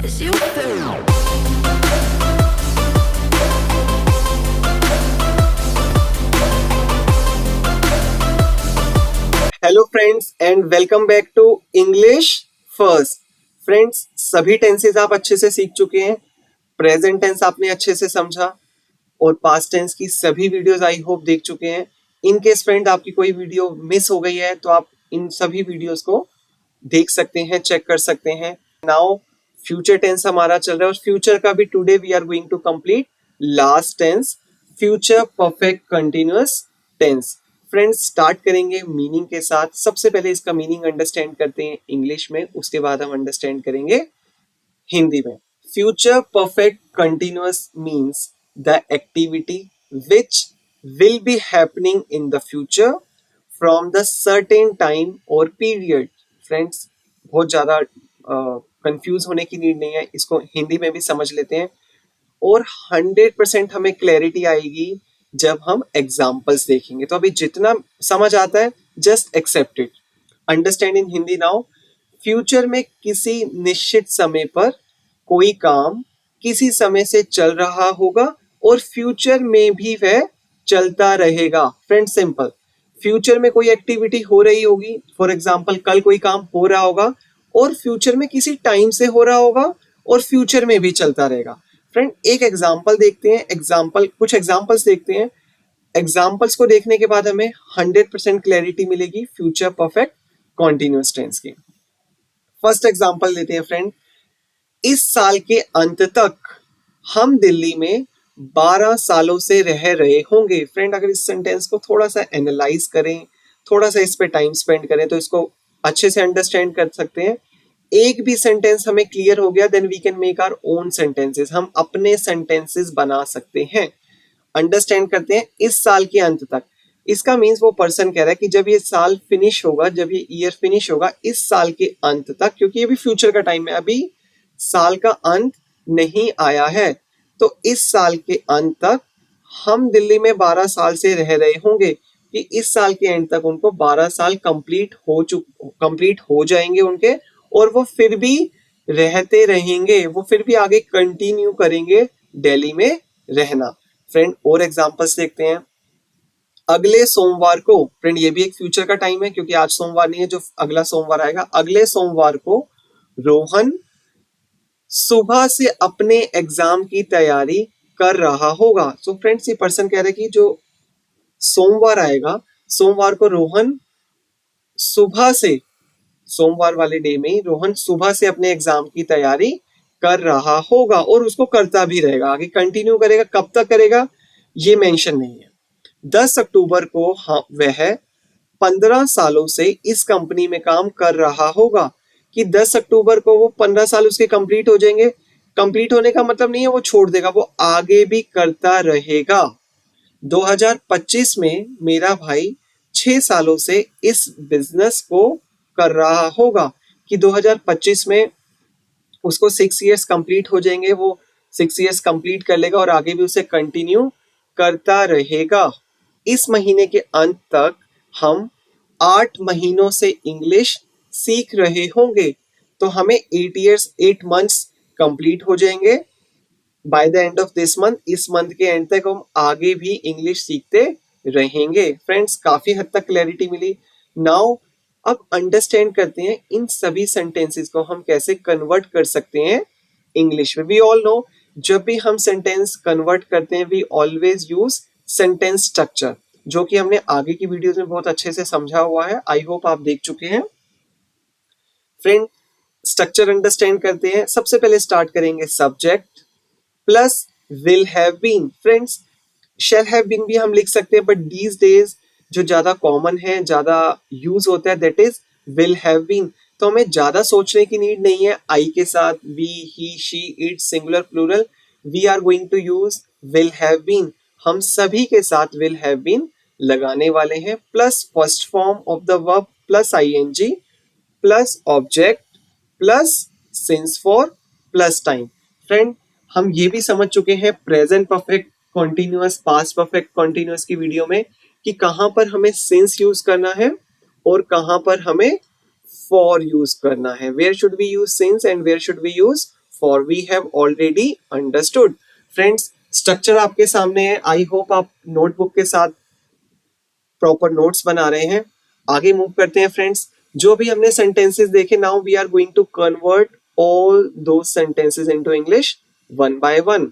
Is you feel hello friends and welcome back to English first. Friends, सभी tenses आप अच्छे से सीख चुके हैं। प्रेजेंट टेंस आपने अच्छे से समझा और पास्ट टेंस की सभी वीडियोस आई होप देख चुके हैं। इन केस फ्रेंड आपकी कोई वीडियो मिस हो गई है तो आप इन सभी वीडियोस को देख सकते हैं, चेक कर सकते हैं। नाउ फ्यूचर टेंस हमारा चल रहा है और फ्यूचर का भी today we are going to complete last tense, future perfect continuous tense. Friends, start करेंगे मीनिंग के साथ। सबसे पहले इसका मीनिंग अंडरस्टैंड करते हैं इंग्लिश में, उसके बाद हम अंडरस्टैंड करेंगे हिंदी में। Future perfect continuous means the activity which will be happening in the future from the certain time और पीरियड। फ्रेंड्स, बहुत ज्यादा कंफ्यूज होने की नीड नहीं है, इसको हिंदी में भी समझ लेते हैं और 100% हमें क्लैरिटी आएगी जब हम एग्जाम्पल्स देखेंगे। तो अभी जितना समझ आता है just accept it, understand in Hindi now. Future में किसी निश्चित समय पर कोई काम किसी समय से चल रहा होगा और फ्यूचर में भी वह चलता रहेगा। Friend, simple. फ्यूचर में कोई एक्टिविटी हो रही होगी, फॉर एग्जाम्पल कल कोई काम हो रहा होगा और फ्यूचर में किसी टाइम से हो रहा होगा और फ्यूचर में भी चलता रहेगा। फ्रेंड, एक एग्जाम्पल देखते हैं, कुछ एग्जाम्पल्स देखते हैं। एग्जाम्पल्स को देखने के बाद हमें 100% क्लैरिटी मिलेगी फ्यूचर परफेक्ट कॉन्टिन्यूअस टेंस की। फर्स्ट एग्जाम्पल लेते हैं फ्रेंड। इस साल के अंत तक हम दिल्ली में 12 सालों से रह रहे होंगे। फ्रेंड, अगर इस सेंटेंस को थोड़ा सा एनालाइज करें, थोड़ा सा इस पे टाइम स्पेंड करें तो इसको अच्छे से अंडरस्टैंड कर सकते हैं। एक भी सेंटेंस हमें क्लियर हो गया, then we can make our own sentences. हम अपने सेंटेंसेस बना सकते हैं। अंडरस्टैंड करते हैं, इस साल के अंत तक। इसका मीन्स वो पर्सन कह रहा है कि जब ये साल फिनिश होगा, जब ये ईयर फिनिश होगा, इस साल के अंत तक, क्योंकि ये भी फ्यूचर का टाइम है, अभी साल का अंत नहीं आया है। तो इस साल के अंत तक हम दिल्ली में 12 साल से रह रहे होंगे कि इस साल के एंड तक उनको 12 साल कंप्लीट हो जाएंगे उनके, और वो फिर भी रहते रहेंगे, वो फिर भी आगे कंटिन्यू करेंगे दिल्ली में रहना। फ्रेंड, और एग्जांपल्स देखते हैं। अगले सोमवार को, फ्रेंड ये भी एक फ्यूचर का टाइम है क्योंकि आज सोमवार नहीं है, जो अगला सोमवार आएगा, अगले सोमवार को रोहन सुबह से अपने एग्जाम की तैयारी कर रहा होगा। सो फ्रेंड्स, ये पर्सन कह रहे हैं कि जो सोमवार आएगा, सोमवार को रोहन सुबह से, सोमवार वाले डे में रोहन सुबह से अपने एग्जाम की तैयारी कर रहा होगा और उसको करता भी रहेगा, आगे कंटिन्यू करेगा। कब तक करेगा ये मेंशन नहीं है। 10 अक्टूबर को वह 15 सालों से इस कंपनी में काम कर रहा होगा कि 10 अक्टूबर को वो 15 साल उसके कंप्लीट हो जाएंगे। कंप्लीट होने का मतलब नहीं है वो छोड़ देगा, वो आगे भी करता रहेगा। 2025 में मेरा भाई 6 सालों से इस बिजनेस को कर रहा होगा कि 2025 में उसको 6 इयर्स कंप्लीट हो जाएंगे, वो 6 इयर्स कंप्लीट कर लेगा और आगे भी उसे कंटिन्यू करता रहेगा। इस महीने के अंत तक हम 8 महीनों से इंग्लिश सीख रहे होंगे, तो हमें 8 मंथ्स कंप्लीट हो जाएंगे bye the end of this month. इस मंथ के एंड तक हम आगे भी इंग्लिश सीखते रहेंगे। फ्रेंड्स, काफी हद तक क्लैरिटी मिली। नाउ अब अंडरस्टैंड करते हैं इन सभी सेंटेंसेस को हम कैसे कन्वर्ट कर सकते हैं इंग्लिश में। वी ऑल नो, जब भी हम सेंटेंस कन्वर्ट करते हैं we always use sentence structure, जो कि हमने आगे की वीडियोस में बहुत अच्छे से समझा हुआ है। आई होप आप देख चुके हैं। फ्रेंड, स्ट्रक्चर अंडरस्टैंड करते हैं। सबसे पहले स्टार्ट करेंगे subject plus will have been. Friends, shall have been भी हम लिख सकते हैं, बट दीज डेज जो ज्यादा कॉमन है, ज्यादा यूज होता है, that is will have been. तो हमें ज्यादा सोचने की नीड नहीं है। आई के साथ we, he, she, it, singular, plural, we are going to use will have been. हम सभी के साथ विल हैव बीन लगाने वाले हैं, plus first form of the verb plus ING plus object plus since for plus time. Friend, हम ये भी समझ चुके हैं present perfect continuous, past perfect continuous की वीडियो में कि कहां पर हमें सिंस यूज करना है और कहां पर हमें फॉर यूज करना है। Where should we use since and where should we use for we have already understood. Friends, structure आपके सामने है. आई होप आप नोटबुक के साथ प्रॉपर नोट्स बना रहे हैं. आगे मूव करते हैं फ्रेंड्स. जो भी हमने सेंटेंसेस देखे, now we are going to convert all दो sentences into English one by one.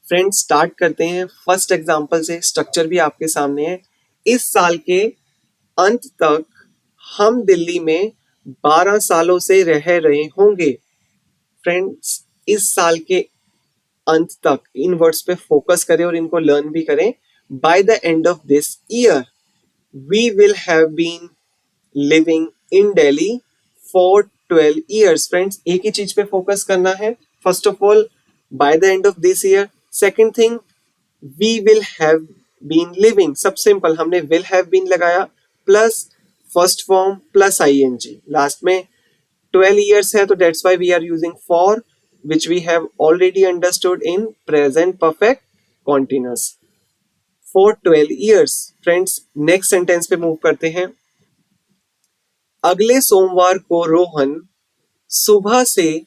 Friends, start करते हैं फर्स्ट एग्जांपल से. स्ट्रक्चर भी आपके सामने है. इस साल के अंत तक हम दिल्ली में 12 सालों से रह रहे होंगे. फ्रेंड्स, इस साल के अंत तक इन वर्ड्स पे फोकस करें और इनको लर्न भी करें. By the end of this year we will have been living in Delhi for 12 years. Friends, एक ही चीज पे फोकस करना है. First of all, by the end of this year. Second thing, we will have been living. सब simple, हमने will have been लगाया plus first form plus ING. Last में 12 years है, तो that's why we are using for, which we have already understood in present perfect continuous. For 12 years. Friends, next sentence पे move करते हैं. अगले सोमवार को रोहन सुबह से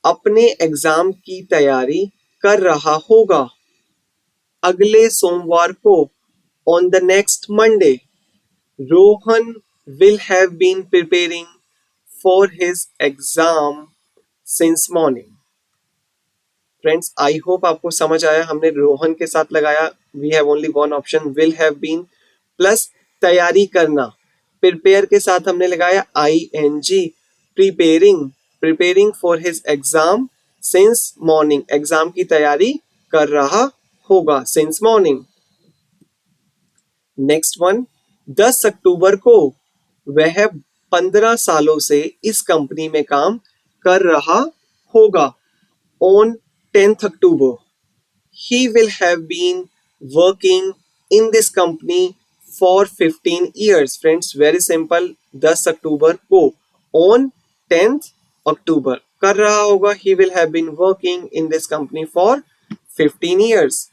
अपने एग्जाम की तैयारी कर रहा होगा. अगले सोमवार को, on the next Monday, Rohan will have been preparing for his exam since morning. Friends, I hope आपको समझ आया. हमने रोहन के साथ लगाया, we have only one option, will have been plus तैयारी करना. प्रिपेयर के साथ हमने लगाया ING, preparing, preparing for his exam since morning. Exam की तैयारी कर रहा होगा सिंस मॉर्निंग. नेक्स्ट वन, 10 अक्टूबर को वह 15 सालों से इस कंपनी में काम कर रहा होगा. On 10th October, he will have been working in this company for 15 years. Friends, very simple. 10 अक्टूबर को, on 10th October कर रहा होगा. He will have been working in this company for 15 years.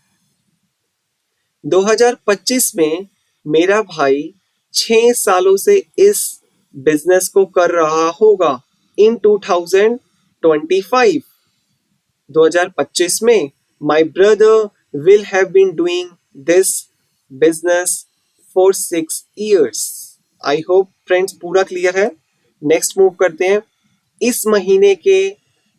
2025 में मेरा भाई 6 सालों से इस बिजनेस को कर रहा होगा. In 2025, 2025 में my brother will have been doing this business for 6 years. I hope friends पूरा क्लियर है. नेक्स्ट मूव करते हैं. इस महीने के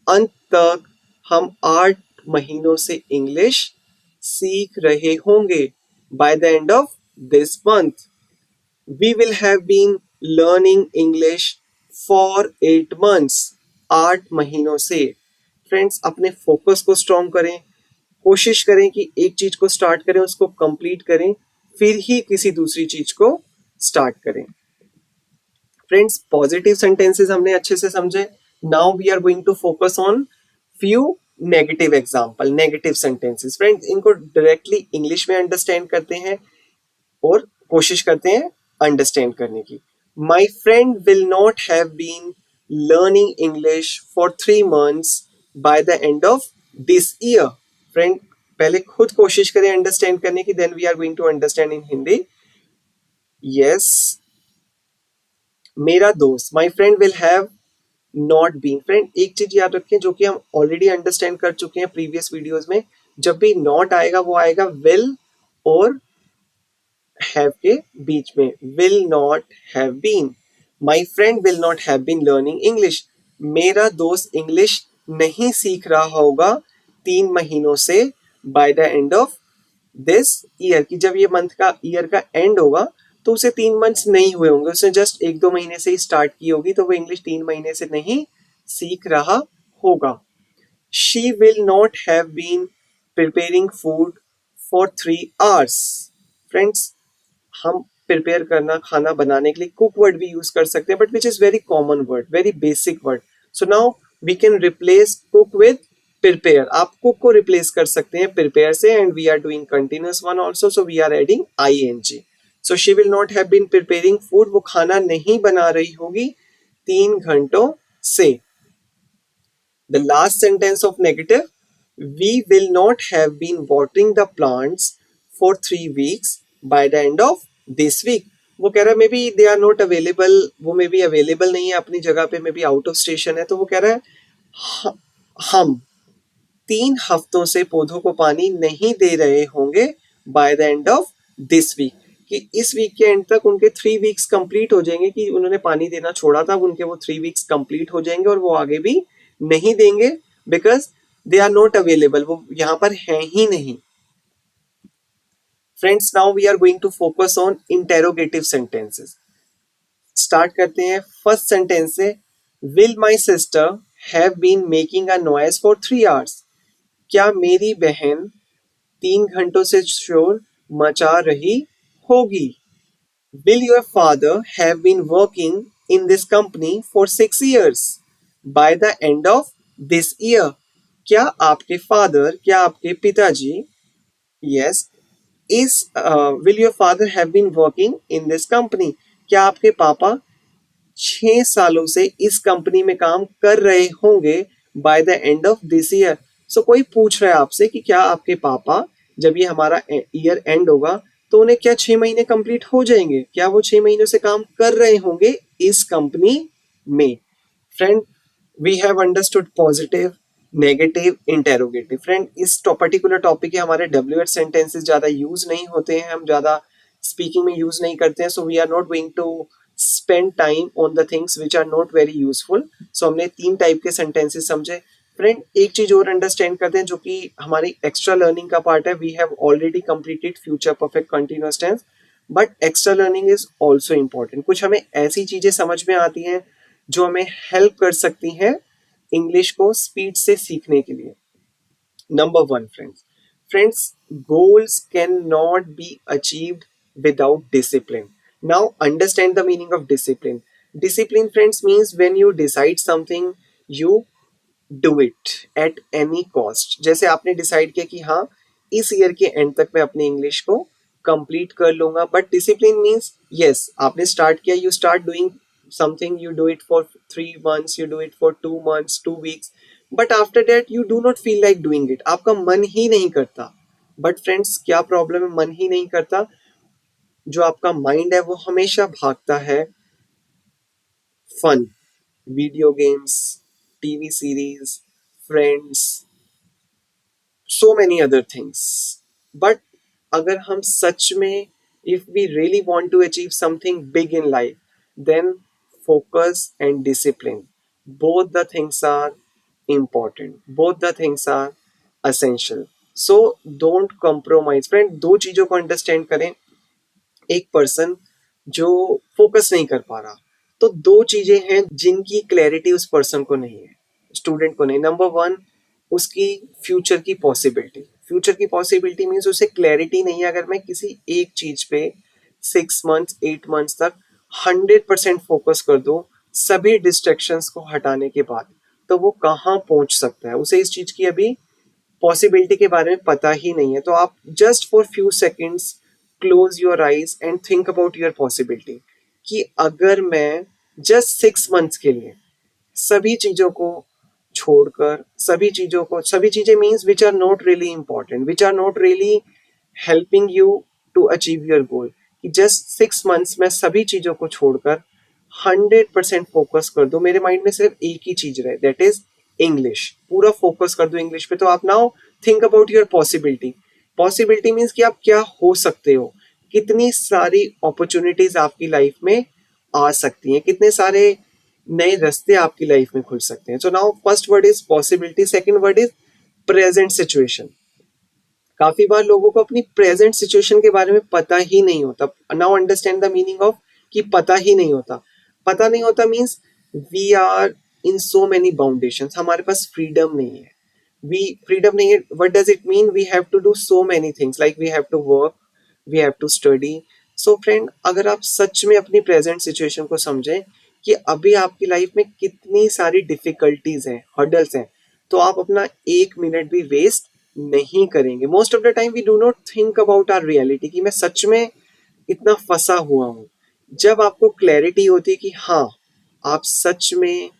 अंत तक हम 8 महीनों से इंग्लिश सीख रहे होंगे. By the end of this month, we will have been learning English for 8 months. 8 महीनों से. फ्रेंड्स, अपने फोकस को स्ट्रॉन्ग करें. कोशिश करें कि एक चीज को स्टार्ट करें, उसको कंप्लीट करें, फिर ही किसी दूसरी चीज को स्टार्ट करें. फ्रेंड्स, पॉजिटिव सेंटेंसेस हमने अच्छे से समझे. Now we are going to focus on few negative example, negative sentences. Friends, इनको डायरेक्टली इंग्लिश में अंडरस्टैंड करते हैं और कोशिश करते हैं अंडरस्टैंड करने की. My friend will not have been learning English for 3 months by the end of this year. Friend, पहले खुद कोशिश करें अंडरस्टैंड करने की, then we are going to understand in Hindi. Yes, मेरा दोस्त, my friend will have not been. Friend, एक चीज याद रखें जो कि हम ऑलरेडी अंडरस्टैंड कर चुके हैं प्रीवियस वीडियोस में. जब भी नॉट आएगा वो आएगा will और have के बीच में. will not have been. My friend will not have been learning English. मेरा दोस्त इंग्लिश नहीं सीख रहा होगा 3 महीनों से. Bye the end of this year, की जब ये मंथ का ईयर का एंड होगा तो उसे 3 months नहीं हुए होंगे, उसने जस्ट 1-2 महीने से ही स्टार्ट की होगी, तो वो इंग्लिश 3 महीने से नहीं सीख रहा होगा. She will not have been preparing food for 3 hours. Friends, हम प्रिपेयर करना, खाना बनाने के लिए कुक वर्ड भी यूज कर सकते हैं, but which is very common word, very basic word. So now we can replace cook with prepare. आप कुक को रिप्लेस कर सकते हैं प्रिपेयर से, and we are doing continuous one also, so we are adding ING. So she will not have been preparing food, वो खाना नहीं बना रही होगी 3 घंटों से. The last sentence of negative, we will not have been watering the plants for 3 weeks by the end of this week. वो कह रहा है maybe they are not available, वो मे बी अवेलेबल नहीं है अपनी जगह पे, maybe out of station है, तो वो कह रहा है हम 3 हफ्तों से पौधों को पानी नहीं दे रहे होंगे by the end of this week, कि इस वीक के एंड तक उनके 3 वीक्स कंप्लीट हो जाएंगे, कि उन्होंने पानी देना छोड़ा था, उनके वो 3 वीक्स कंप्लीट हो जाएंगे और वो आगे भी नहीं देंगे, because they are not available, वो यहाँ पर है ही नहीं। Friends, now we are going to focus on interrogative sentences. Start करते हैं फर्स्ट सेंटेंस से। Will my sister have been making a noise for 3 hours? क्या मेरी बहन 3 घंटों से शोर मचा रही होगी? Will your father have been working in this company for 6 years by the end of this year? क्या आपके फादर, क्या आपके पिताजी, yes, is will your father have been working in this company? क्या आपके पापा 6 सालों से इस कंपनी में काम कर रहे होंगे by the end of this year? So कोई पूछ रहा है आपसे कि क्या आपके पापा, जब ये हमारा ईयर एंड होगा तो उन्हें क्या 6 महीने कंप्लीट हो जाएंगे, क्या वो 6 महीनों से काम कर रहे होंगे इस कंपनी में? Friend, we have understood positive, negative, interrogative. Friend, इस पर्टिकुलर टॉपिक के हमारे WH सेंटेंसेस ज्यादा यूज नहीं होते हैं, हम ज्यादा स्पीकिंग में यूज नहीं करते हैं, so we are not going to spend time on the things which are not very useful. So हमने 3 टाइप के सेंटेंसेस समझे। फ्रेंड, एक चीज और अंडरस्टैंड करते हैं जो कि हमारी एक्स्ट्रा लर्निंग का पार्ट है। We have already completed future perfect continuous tense, but extra learning is also important. कुछ हमें ऐसी चीजें समझ में आती हैं जो हमें हेल्प कर सकती हैं इंग्लिश को स्पीड से सीखने के लिए। Number 1, friends, goals cannot be achieved without discipline. Now understand the meaning of discipline. Discipline, friends, means when you decide something, you do it at any cost. जैसे आपने डिसाइड किया कि हाँ, इस ईयर के एंड तक मैं अपनी इंग्लिश को कंप्लीट कर लूंगा, बट डिसिप्लिन मीन्स यस, आपने स्टार्ट किया, you start doing something, you do it for 3 months, you do it for 2 months, 2 weeks, but after that you do not feel like doing it, आपका मन ही नहीं करता। But friends, क्या problem है? मन ही नहीं करता। जो आपका माइंड है वो हमेशा भागता है fun, video games, TV series, friends, so many other things. But अगर हम सच में, if we really want to achieve something big in life, then focus and discipline, both the things are important, both the things are essential. So don't compromise. Friend, दो चीजों को understand करें। एक person जो focus नहीं कर पा रहा, तो दो चीजें हैं जिनकी क्लैरिटी उस पर्सन को नहीं है, स्टूडेंट को नहीं। नंबर 1, उसकी फ्यूचर की पॉसिबिलिटी। फ्यूचर की पॉसिबिलिटी मीन्स उसे क्लैरिटी नहीं है, अगर मैं किसी एक चीज पे 6 months 8 months तक 100% फोकस कर दूं सभी डिस्ट्रैक्शंस को हटाने के बाद, तो वो कहाँ पहुंच सकता है? उसे इस चीज की अभी पॉसिबिलिटी के बारे में पता ही नहीं है। तो आप just for few seconds close your eyes and think about your possibility, कि अगर मैं जस्ट 6 months के लिए सभी चीजों को छोड़कर, सभी चीजें means which are not really important, which are not really helping you to achieve your goal, कि जस्ट 6 months में सभी चीजों को छोड़कर 100% फोकस कर दो, मेरे माइंड में सिर्फ एक ही चीज रहे, दैट इज इंग्लिश। पूरा फोकस कर दो इंग्लिश पे। तो आप now think about your possibility. Possibility means कि आप क्या हो सकते हो, कितनी सारी अपॉर्चुनिटीज आपकी लाइफ में आ सकती हैं, कितने सारे नए रास्ते आपकी लाइफ में खुल सकते हैं। So now first word is possibility, second word is present situation. काफी बार लोगों को अपनी प्रेजेंट सिचुएशन के बारे में पता ही नहीं होता। Now understand the meaning of कि पता ही नहीं होता। पता नहीं होता means we are in so many boundations, हमारे पास फ्रीडम नहीं है। वी फ्रीडम नहीं है, what does it mean? We have to do so many things, like we have to work, we have to study. So friend, अगर आप सच में अपनी प्रेजेंट सिचुएशन को समझें कि अभी आपकी लाइफ में कितनी सारी डिफिकल्टीज हैं, हर्डल्स हैं, तो आप अपना 1 मिनट भी वेस्ट नहीं करेंगे। Most of the time we do not think about our reality, कि मैं सच में इतना फंसा हुआ हूँ। जब आपको क्लैरिटी होती है कि हाँ, आप सच में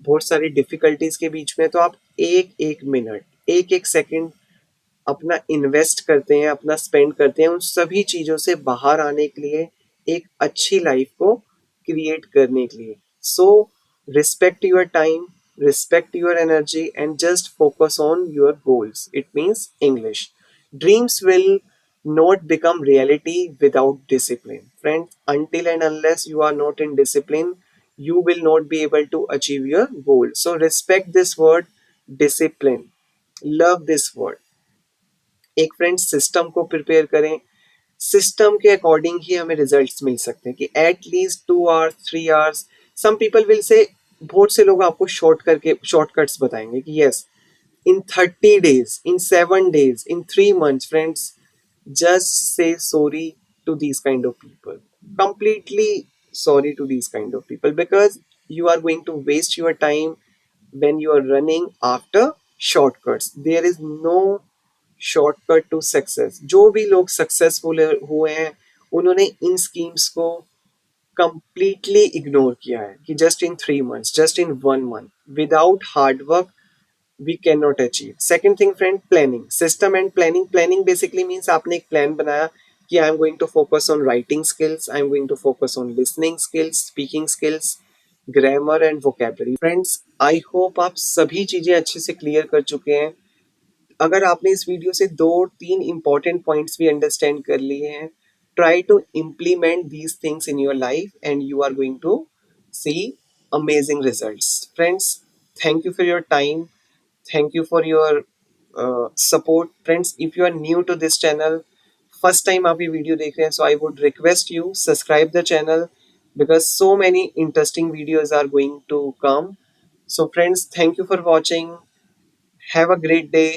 बहुत सारी डिफिकल्टीज के बीच में, तो आप एक एक मिनट, एक एक सेकंड अपना इन्वेस्ट करते हैं, अपना स्पेंड करते हैं उन सभी चीजों से बाहर आने के लिए, एक अच्छी लाइफ को क्रिएट करने के लिए। So respect your time, respect your energy, and just focus on your goals. It means English. Dreams will not become reality without discipline. Friends, until and unless you are not in discipline, you will not be able to achieve your goal. So respect this word, discipline. Love this word. एक friend system को prepare करें. System के according ही हमें results मिल सकते हैं कि at least 2 hours 3 hours. Some people will say, बहुत से लोग आपको शॉर्टकट्स बताएंगे कि yes, in 30 days, in 7 days, in 3 months, friends, just say sorry to these kind of people. Completely sorry to these kind of people, because you are going to waste your time when you are running after shortcuts. There is no shortcut to success. जो भी लोग successful हुए हैं, उन्होंने इन schemes को completely ignore किया है कि just in 3 months, just in 1 month, without hard work we cannot achieve. Second thing, friend, planning. System and planning. Planning basically means आपने एक plan बनाया कि I am going to focus on writing skills, I am going to focus on listening skills, speaking skills, grammar and vocabulary. Friends, I hope आप सभी चीजें अच्छे से clear कर चुके हैं. अगर आपने इस वीडियो से 2-3 इंपॉर्टेंट पॉइंट्स भी अंडरस्टैंड कर लिए हैं, try to implement these things in your life and you are going to see amazing results. Friends, thank you for your time. Thank you for your support. Friends, if you are new to this channel, first time आप ये video देख रहे हैं, so I would request you subscribe the channel, because so many interesting videos are going to come. So friends, thank you for watching. Have a great day.